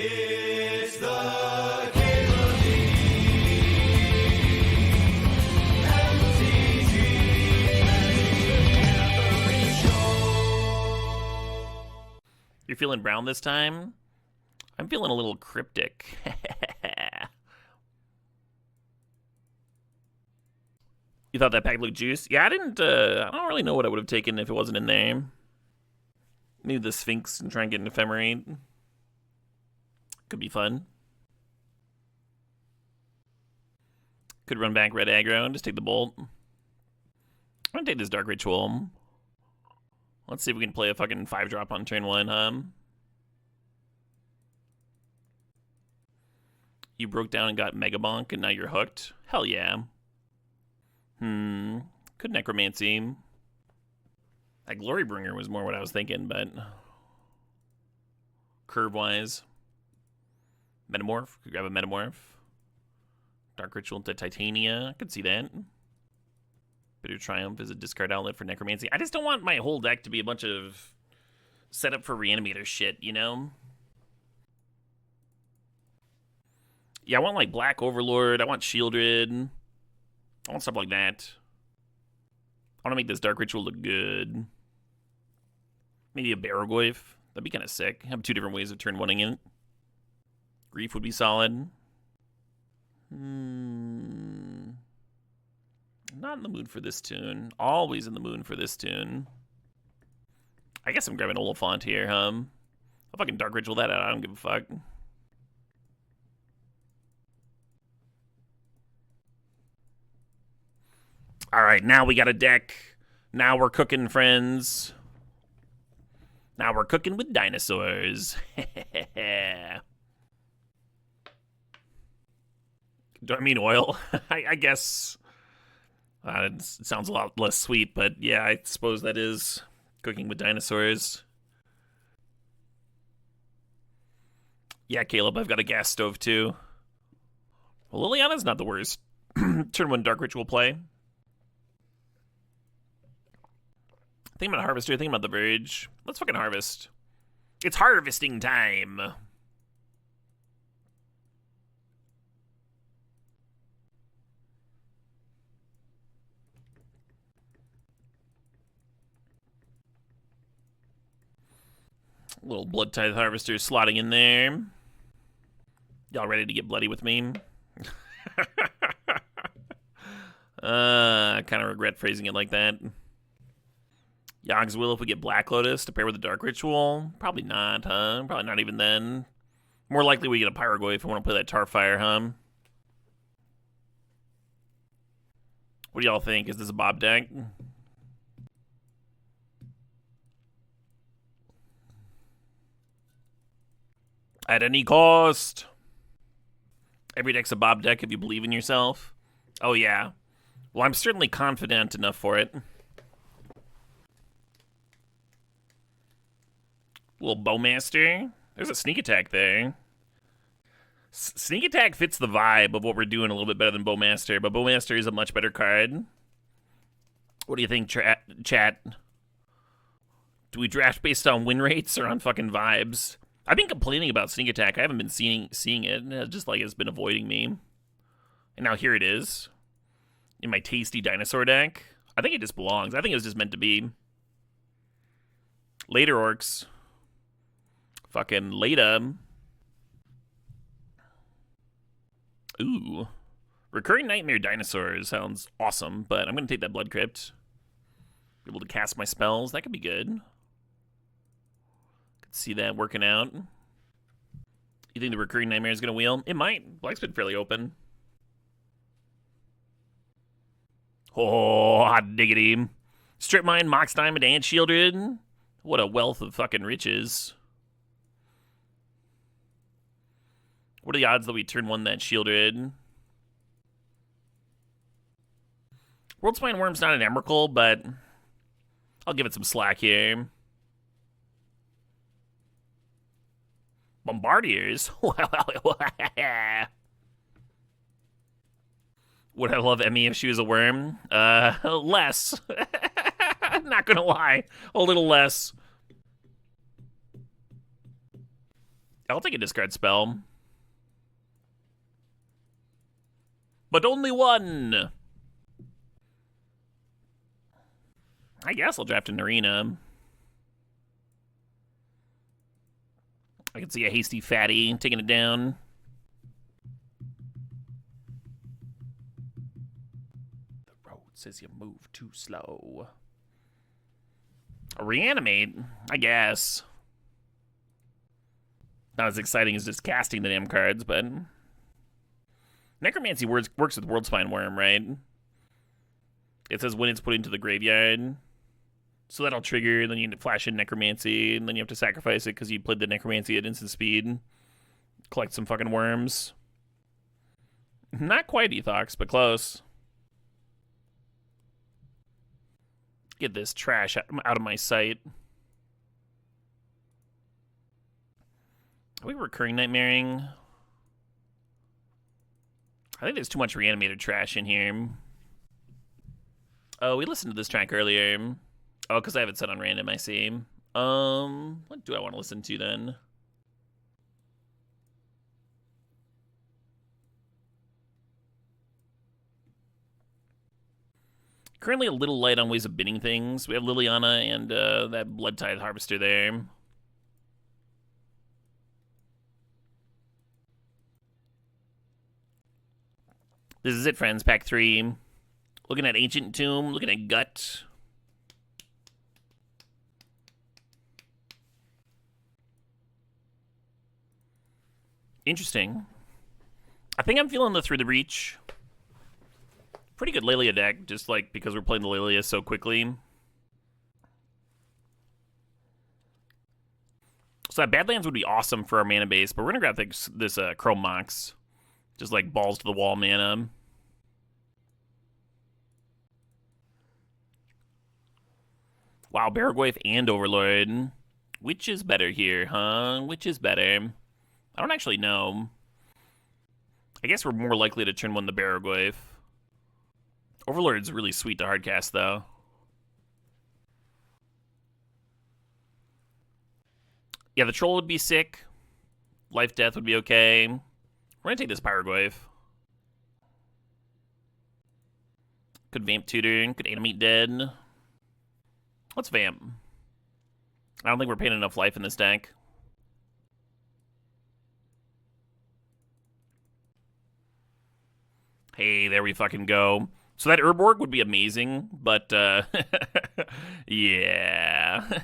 It's the Cable Show. You're feeling brown this time? I'm feeling a little cryptic. You thought that pack looked juice? Yeah, I didn't, I don't really know what I would have taken if it wasn't in there. Maybe the Sphinx and try and get an Ephemerate. Could be fun. Could run back red aggro and just take the Bolt. I'm gonna take this Dark Ritual. Let's see if we can play a fucking 5-drop on turn 1, You broke down and got Mega Bonk and now you're hooked? Hell yeah. Could Necromancy. That Glorybringer was more what I was thinking, but... Curve-wise. Metamorph. Could grab a Metamorph. Dark Ritual to Titania. I could see that. Bitter Triumph is a discard outlet for Necromancy. I just don't want my whole deck to be a bunch of setup for Reanimator shit, you know? Yeah, I want, like, Black Overlord. I want Shieldred. I want stuff like that. I want to make this Dark Ritual look good. Maybe a Barrogoyf. That'd be kind of sick. Have 2 different ways of turn 1ing it. Grief would be solid. Not in the mood for this tune. Always in the mood for this tune. I guess I'm grabbing Oliphant here, I'll fucking Dark Ritual that out. I don't give a fuck. Alright, now we got a deck. Now we're cooking, friends. Now we're cooking with dinosaurs. Do I mean oil? I guess it sounds a lot less sweet, but yeah, I suppose that is cooking with dinosaurs. Yeah, Caleb, I've got a gas stove too. Well, Liliana's not the worst. Turn 1 Dark Ritual play. Thinking about Harvester, thinking about the Verge. Let's fucking harvest. It's harvesting time. Little Blood Tithe Harvester slotting in there. Y'all ready to get bloody with me? I kind of regret phrasing it like that. Yogg's Will if we get Black Lotus to pair with the Dark Ritual? Probably not, huh? Probably not even then. More likely we get a Pyrogoy if we want to play that Tarfire, huh? What do y'all think? Is this a Bob deck? At any cost. Every deck's a Bob deck if you believe in yourself. Oh, yeah. Well, I'm certainly confident enough for it. Little Bowmaster. There's a Sneak Attack there. Sneak Attack fits the vibe of what we're doing a little bit better than Bowmaster, but Bowmaster is a much better card. What do you think, chat? Do we draft based on win rates or on fucking vibes? I've been complaining about Sneak Attack. I haven't been seeing it. It's just like it's been avoiding me. And now here it is. In my tasty dinosaur deck. I think it just belongs. I think it was just meant to be. Later, Orcs. Fucking later. Ooh. Recurring Nightmare Dinosaurs sounds awesome, but I'm going to take that Blood Crypt. Be able to cast my spells. That could be good. Could see that working out. You think the Recurring Nightmare is going to wheel? It might. Black's been fairly open. Oh, hot diggity. Strip Mine, Mox Diamond, and Shieldred. What a wealth of fucking riches. What are the odds that we turn 1 that Shieldred? World Spine Worm's not an Emrakul, but I'll give it some slack here. Bombardiers? Would I love Emmy if she was a worm? Less. Not gonna lie. A little less. I'll take a discard spell. But only one! I guess I'll draft an arena. I can see a hasty fatty taking it down. The road says you move too slow. A reanimate? I guess. Not as exciting as just casting the damn cards, but... Necromancy works with Worldspine Worm, right? It says when it's put into the graveyard. So that'll trigger, then you need to flash in Necromancy, and then you have to sacrifice it because you played the Necromancy at instant speed. Collect some fucking worms. Not quite Ethox, but close. Get this trash out of my sight. Are we recurring nightmaring? I think there's too much reanimated trash in here. Oh, we listened to this track earlier. Oh, because I have it set on random, I see. What do I want to listen to then? Currently a little light on ways of bidding things. We have Liliana and that Bloodtithe Harvester there. This is it, friends. Pack 3. Looking at Ancient Tomb. Looking at Gut. Interesting. I think I'm feeling the Through the Breach. Pretty good Lelia deck, just like because we're playing the Lelia so quickly. So that Badlands would be awesome for our mana base, but we're gonna grab this Chrome Mox. Just like balls to the wall mana. Wow, Baragwayf and Overlord. Which is better here, huh? Which is better? I don't actually know. I guess we're more likely to turn one the Baragwayf. Overlord's really sweet to hardcast, though. Yeah, the Troll would be sick. Life Death would be okay. We're gonna take this Pyrogwayf. Could Vamp Tutor, could Animate Dead. Let's Vamp. I don't think we're paying enough life in this deck. Hey, there we fucking go. So that Urborg would be amazing, but, yeah.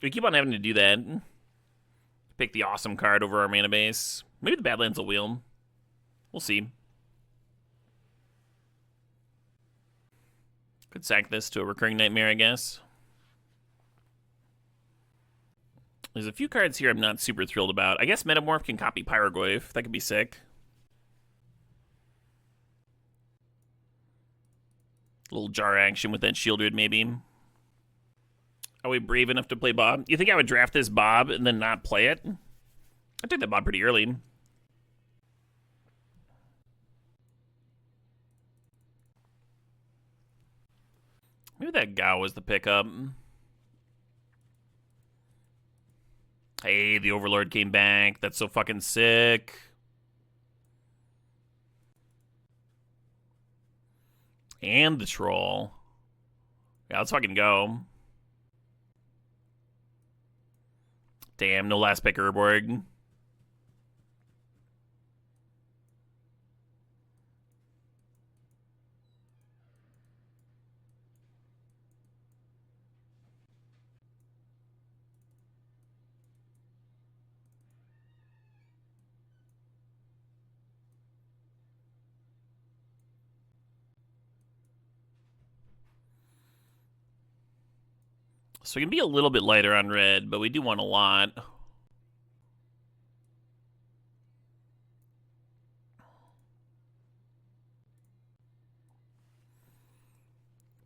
We keep on having to do that. Pick the awesome card over our mana base. Maybe the Badlands will wheel. We'll see. Could sack this to a Recurring Nightmare, I guess. There's a few cards here I'm not super thrilled about. I guess Metamorph can copy Pyroglyph. That could be sick. A little jar action with that Shieldred, maybe. Are we brave enough to play Bob? You think I would draft this Bob and then not play it? I took that Bob pretty early. Maybe that Gao was the pickup. Hey, the Overlord came back. That's so fucking sick. And the Troll. Yeah, let's fucking go. Damn, no last pick Urborg. So we can be a little bit lighter on red, but we do want a lot.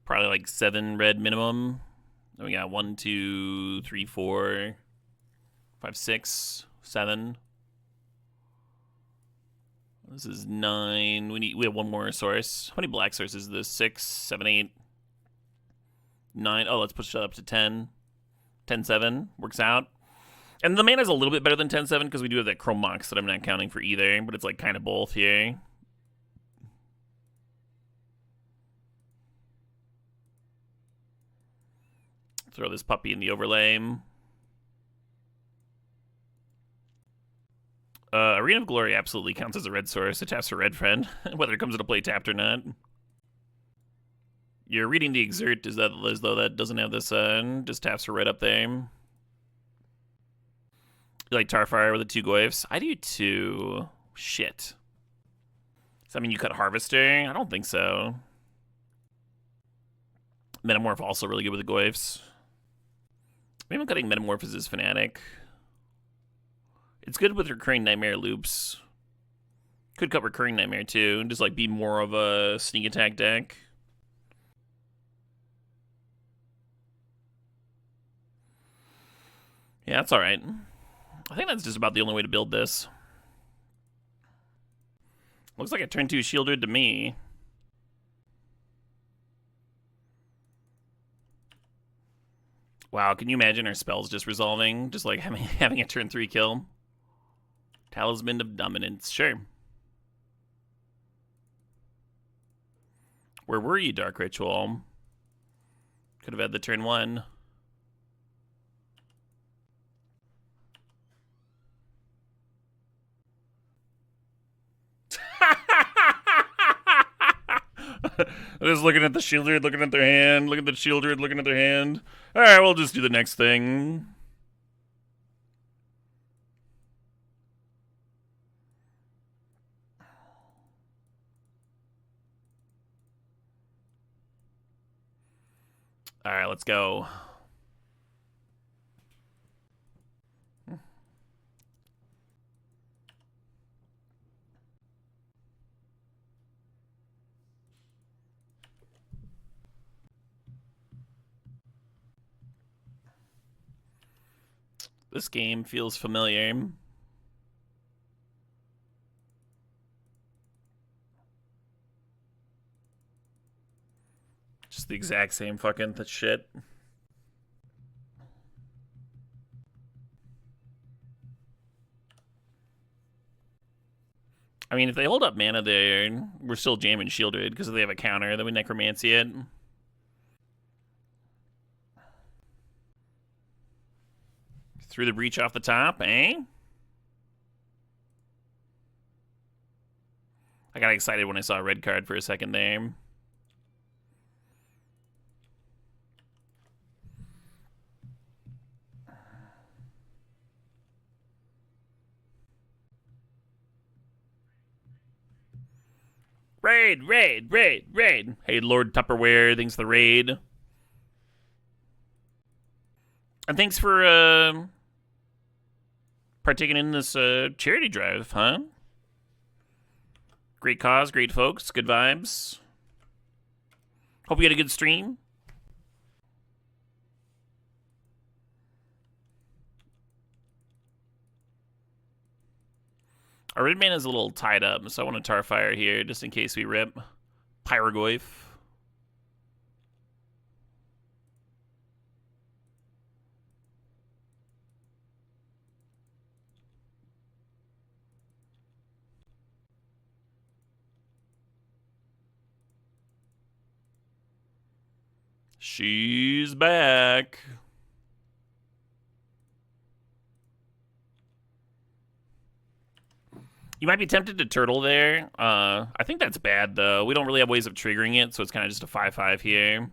Probably like 7 red minimum. Then we got 1, 2, 3, 4, 5, 6, 7. This is 9. We have one more source. How many black sources is this? 6, 7, 8, 9. Oh, let's push that up to 10. 10, 7. Works out. And the mana's a little bit better than 10-7 because we do have that Chrome Mox that I'm not counting for either, but it's like kind of both here. Throw this puppy in the overlay. Arena of Glory absolutely counts as a red source. It taps for red friend, whether it comes into play tapped or not. You're reading the Exert as though that doesn't have this, just taps for red up there. You like Tarfire with the 2 Goyfs? I do too. Shit. Does that mean you cut Harvester? I don't think so. Metamorph also really good with the Goyfs. Maybe I'm cutting Metamorph as his Fanatic. It's good with Recurring Nightmare loops. Could cut Recurring Nightmare too, and just like be more of a sneak attack deck. Yeah, that's alright. I think that's just about the only way to build this. Looks like a turn 2 shielded to me. Wow, can you imagine our spells just resolving? Just like having a turn 3 kill? Talisman of Dominance, sure. Where were you, Dark Ritual? Could have had the turn 1. Just looking at the Shieldred, looking at their hand, looking at the Shieldred, looking at their hand. Alright, we'll just do the next thing. Alright, let's go. This game feels familiar. Just the exact same fucking shit. I mean, if they hold up mana there, we're still jamming Shieldred because if they have a counter, then we Necromancy it. Through the breach off the top, eh? I got excited when I saw a red card for a second there. Raid, raid, raid, raid. Hey, Lord Tupperware, thanks for the raid. And thanks for partaking in this charity drive, huh? Great cause, great folks, good vibes. Hope you had a good stream. Our red man is a little tied up, so I want to Tarfire here just in case we rip. Pyrogoyf. She's back. You might be tempted to turtle there. I think that's bad, though. We don't really have ways of triggering it, so it's kind of just a 5/5 here.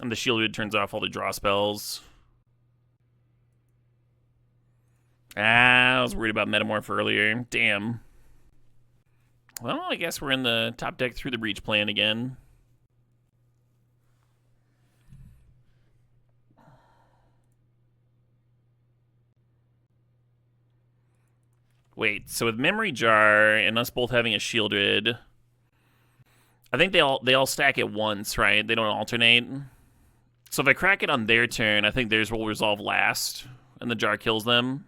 And the Shieldred turns off all the draw spells. I was worried about Metamorph earlier. Damn. Well, I guess we're in the top deck through the breach plan again. Wait, so with Memory Jar and us both having a Shieldred, I think they all stack at once, right? They don't alternate. So if I crack it on their turn, I think theirs will resolve last, and the jar kills them.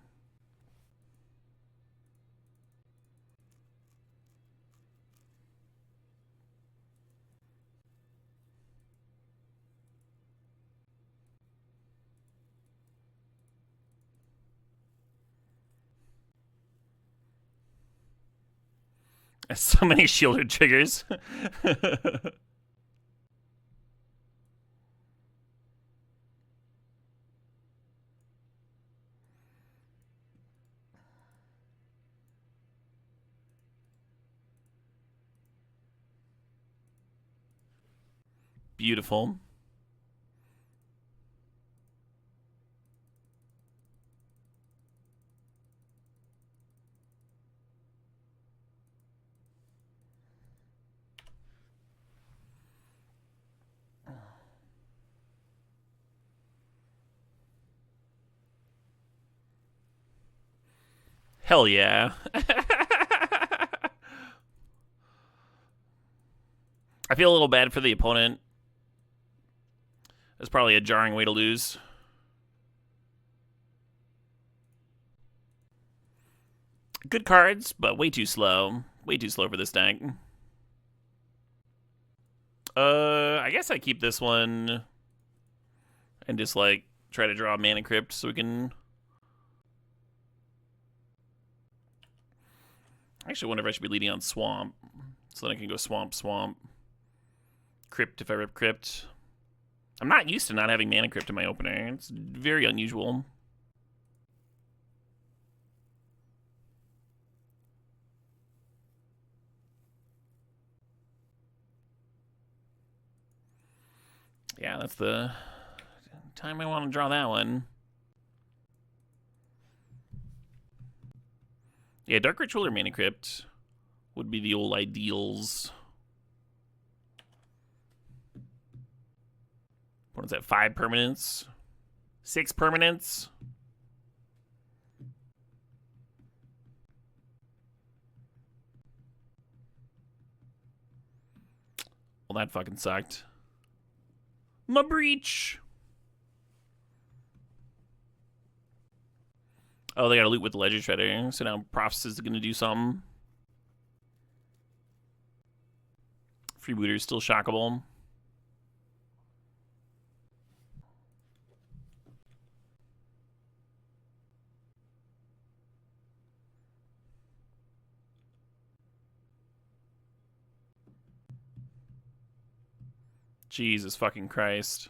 So many shielded triggers. Beautiful. Hell yeah. I feel a little bad for the opponent. That's probably a jarring way to lose. Good cards, but way too slow. Way too slow for this deck. I guess I keep this one and just like try to draw a Mana Crypt so we can. I actually wonder if I should be leading on Swamp so then I can go Swamp, Crypt if I rip Crypt. I'm not used to not having Mana Crypt in my opener. It's very unusual. Yeah, that's the time I want to draw that one. Yeah, Dark Ritual or Mana Crypt would be the old ideals. What is that, 5 permanents? 6 permanents? Well, that fucking sucked. My breach! Oh, they gotta loot with the Ledger Shredder, so now Profs is gonna do something. Freebooter's still shockable. Jesus fucking Christ.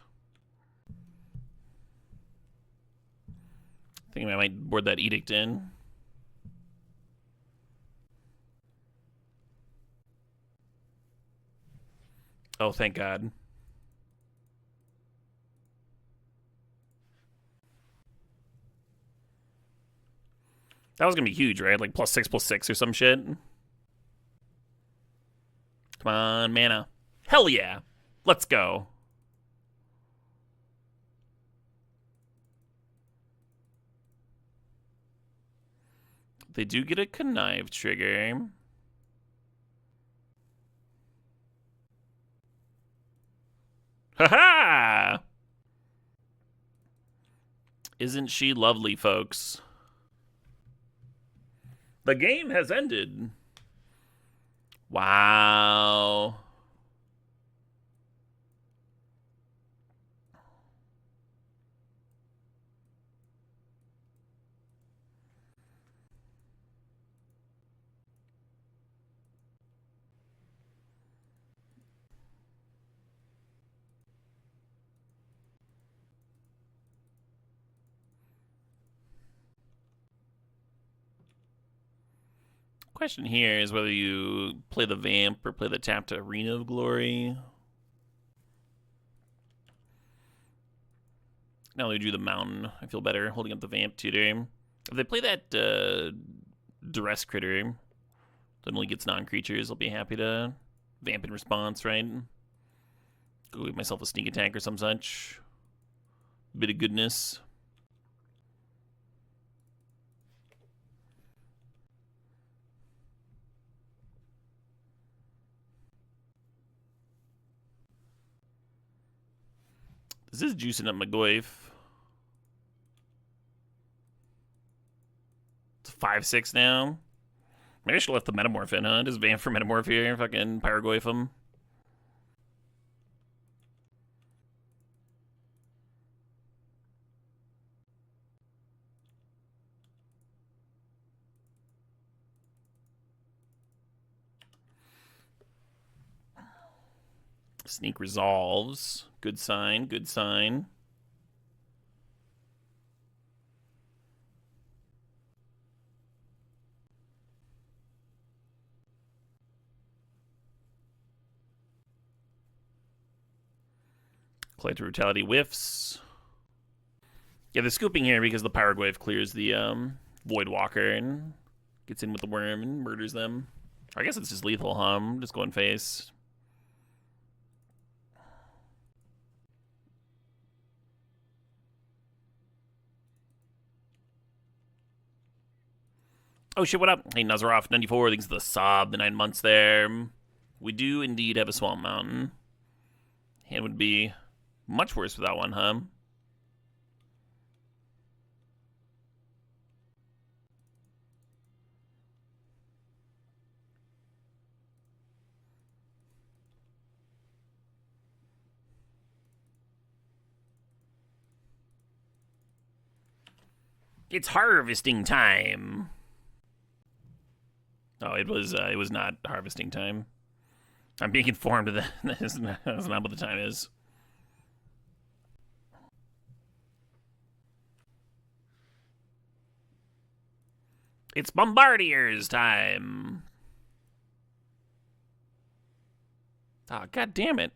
I think I might board that Edict in. Oh, thank God. That was gonna be huge, right? Like +6/+6 or some shit. Come on, mana. Hell yeah. Let's go. They do get a connive trigger. Haha! Isn't she lovely, folks? The game has ended. Wow. Question here is whether you play the Vamp or play the tapped Arena of Glory. Now they do the Mountain. I feel better holding up the Vamp tutor. If they play that Duress Critter that only gets non-creatures, I'll be happy to Vamp in response, right? Go give myself a sneak attack or some such. Bit of goodness. This is juicing up my Goyf. It's 5/6 now. Maybe I should have left the Metamorph in, huh? Just Vamp for Metamorph here. Fucking Pyrogoyf him. Sneak resolves. Good sign, good sign. Collective Brutality whiffs. Yeah, they're scooping here because the Pyroglyph clears the Void Walker and gets in with the worm and murders them. I guess it's just lethal, huh? I'm just going face. Oh shit, what up? Hey, Nazaroff 94, thanks for the sub, the 9 months there. We do indeed have a Swamp Mountain. Hand would be much worse without one, huh? It's harvesting time. Oh, it was not harvesting time. I'm being informed that that's not what the time is. It's Bombardier's time. Ah, oh, god damn it.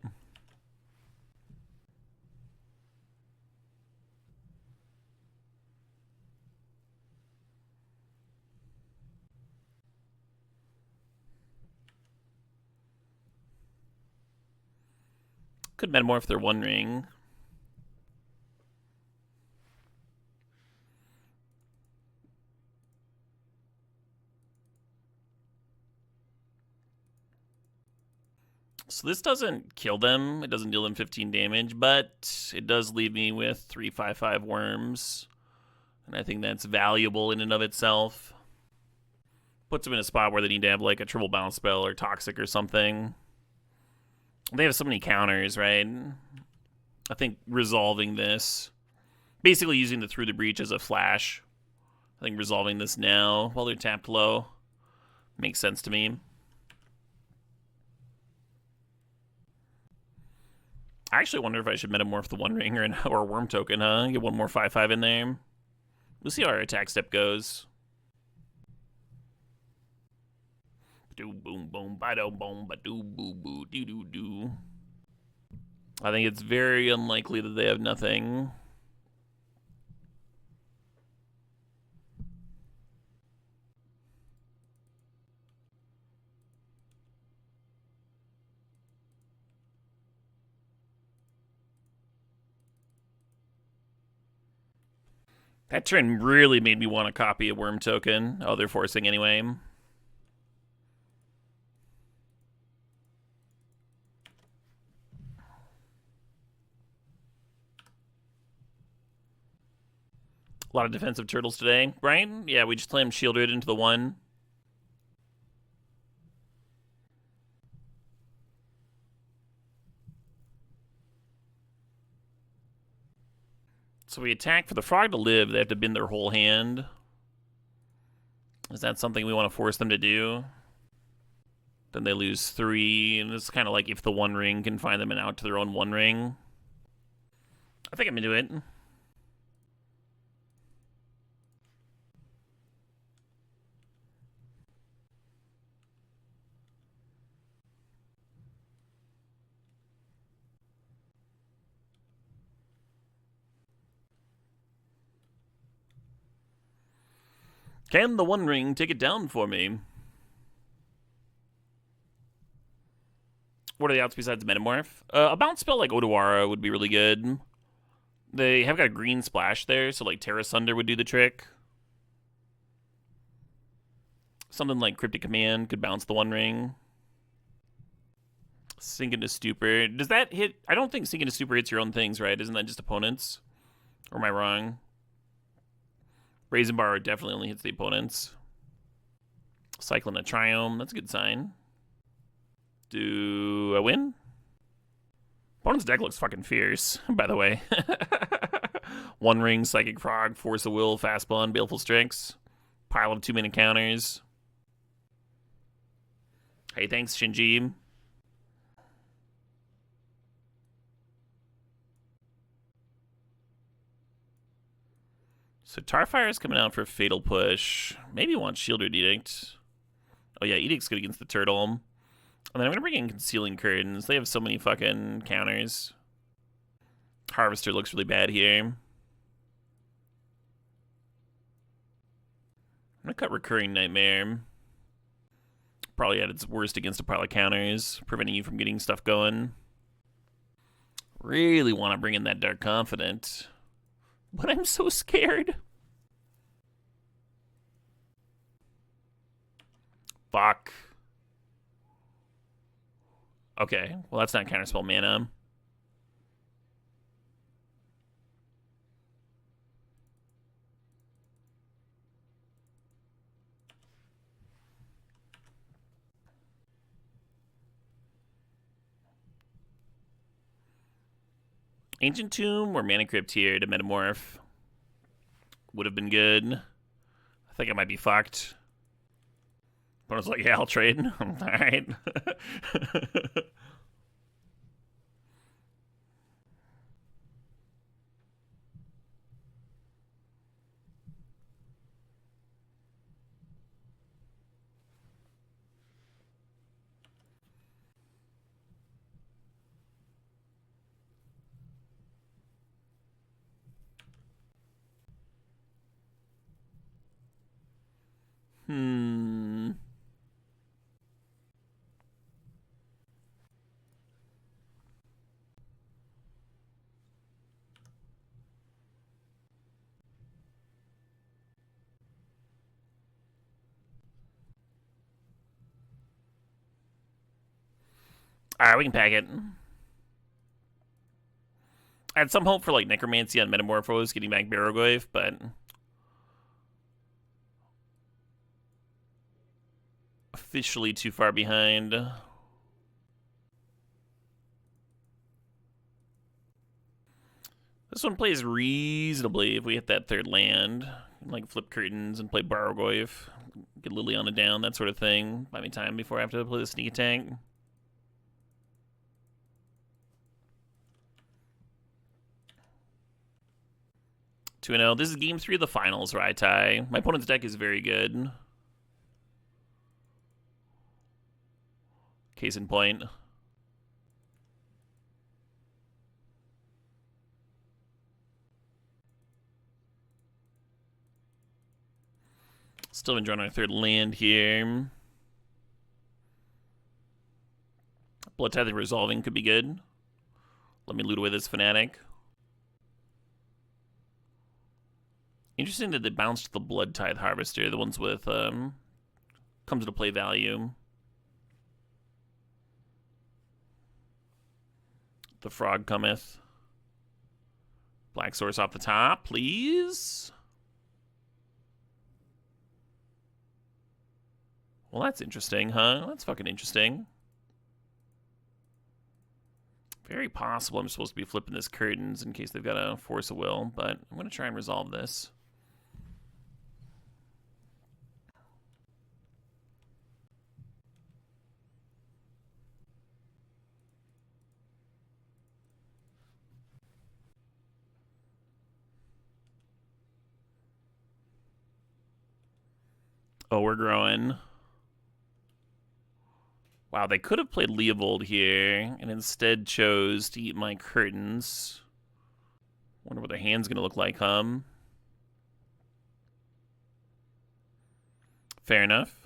Could metamorph their One Ring. So this doesn't kill them. It doesn't deal them 15 damage, but it does leave me with 3/5/5 worms. And I think that's valuable in and of itself. Puts them in a spot where they need to have like a triple bounce spell or toxic or something. They have so many counters, right? I think resolving this, basically using the Through the Breach as a flash. I think resolving this now while they're tapped low makes sense to me. I actually wonder if I should metamorph the One Ring or a Worm token, huh? Get one more 5/5 in there. We'll see how our attack step goes. Do boom boom ba do boom ba do boo boo do do do. I think it's very unlikely that they have nothing. That turn really made me want to copy a Worm token. Oh, they're forcing anyway. A lot of defensive turtles today, right? Yeah, we just slammed Shieldred into the one. So we attack. For the frog to live, they have to bend their whole hand. Is that something we want to force them to do? Then they lose 3, and it's kind of like if the One Ring can find them an out to their own One Ring. I think I'm into it. Can the One Ring take it down for me? What are the outs besides Metamorph? A bounce spell like Odawara would be really good. They have got a green splash there, so like Terra Sunder would do the trick. Something like Cryptic Command could bounce the One Ring. Sink into Stupor. Does that hit? I don't think Sink into Stupor hits your own things, right? Isn't that just opponents? Or am I wrong? Brazen Bar definitely only hits the opponents. Cycling a Triome. That's a good sign. Do I win? Opponent's deck looks fucking fierce, by the way. One Ring, Psychic Frog, Force of Will, Fastball, Baleful Strix. Pile of 2-minute counters. Hey, thanks, Shinji. So Tarfire is coming out for Fatal Push. Maybe want Shielded Edict. Oh yeah, Edict's good against the Turtle. And then I'm going to bring in Concealing Curtains. They have so many fucking counters. Harvester looks really bad here. I'm going to cut Recurring Nightmare. Probably at its worst against a pile of counters, preventing you from getting stuff going. Really want to bring in that Dark Confident. But I'm so scared. Fuck. Okay, well that's not counterspell mana. Ancient Tomb or Mana Crypt here to Metamorph would have been good. I think I might be fucked. But I was like, yeah, I'll trade. Alright. Alright, we can pack it. I had some hope for like Necromancy on Metamorphose, getting back Barrogoyf, but officially too far behind. This one plays reasonably if we hit that third land. Like flip curtains and play Barrogoyf, get Liliana down, that sort of thing. Buy me time before I have to play the sneak attack. 2-0. This is game 3 of the finals, right, Ty? My opponent's deck is very good. Case in point. Still enjoying our third land here. Blood Tithe Resolving could be good. Let me loot away this Fanatic. Interesting that they bounced the Blood Tithe Harvester, the ones with comes into play value. The Frog cometh. Black Source off the top, please. Well, that's interesting, huh? That's fucking interesting. Very possible I'm supposed to be flipping this curtains in case they've got a Force of Will, but I'm going to try and resolve this. Oh, we're growing. Wow, they could have played Leovold here and instead chose to eat my curtains. Wonder what their hand's going to look like, Fair enough.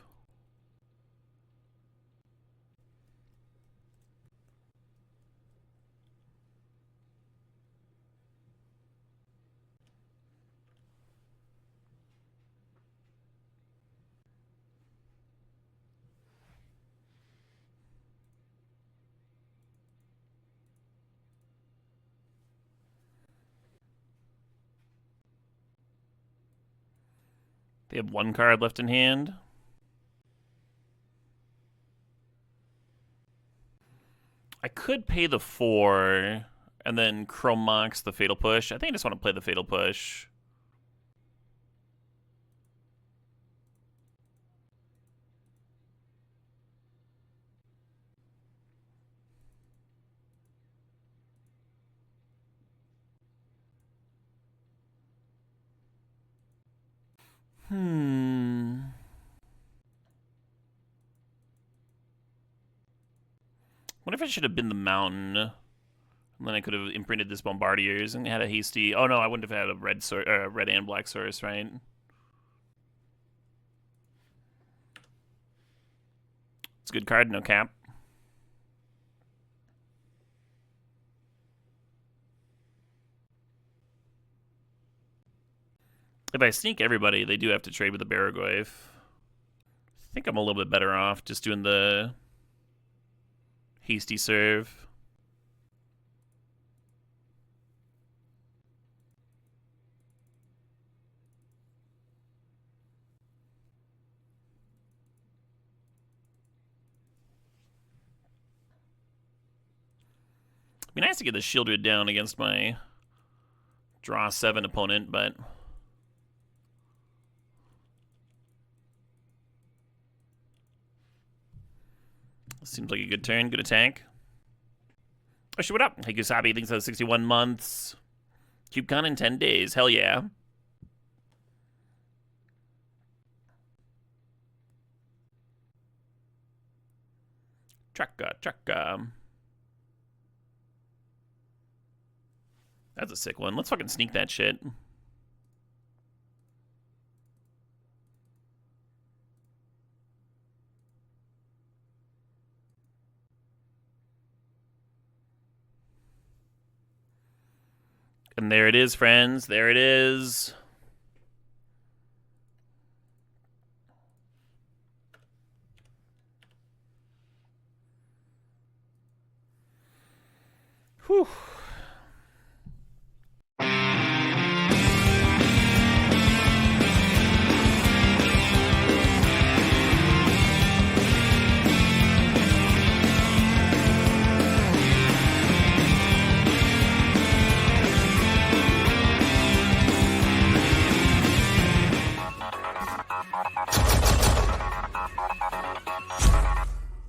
They have one card left in hand. I could pay the 4 and then Chrome Mox the Fatal Push. I think I just want to play the Fatal Push. What if I should have been the mountain? And then I could have imprinted this Bombardiers and had a hasty... Oh, no, I wouldn't have had a red and black source, right? It's a good card, no cap. If I sneak everybody, they do have to trade with the Baragoyf. I think I'm a little bit better off just doing the hasty serve. It'd be nice to get the Shieldred down against my draw 7 opponent, but... Seems like a good turn, good attack. Oh shit, what up? Hey Kusabi thinks that's 61 months. CubeCon in 10 days, hell yeah. Trucka. That's a sick one. Let's fucking sneak that shit. And there it is, friends. There it is. Whew.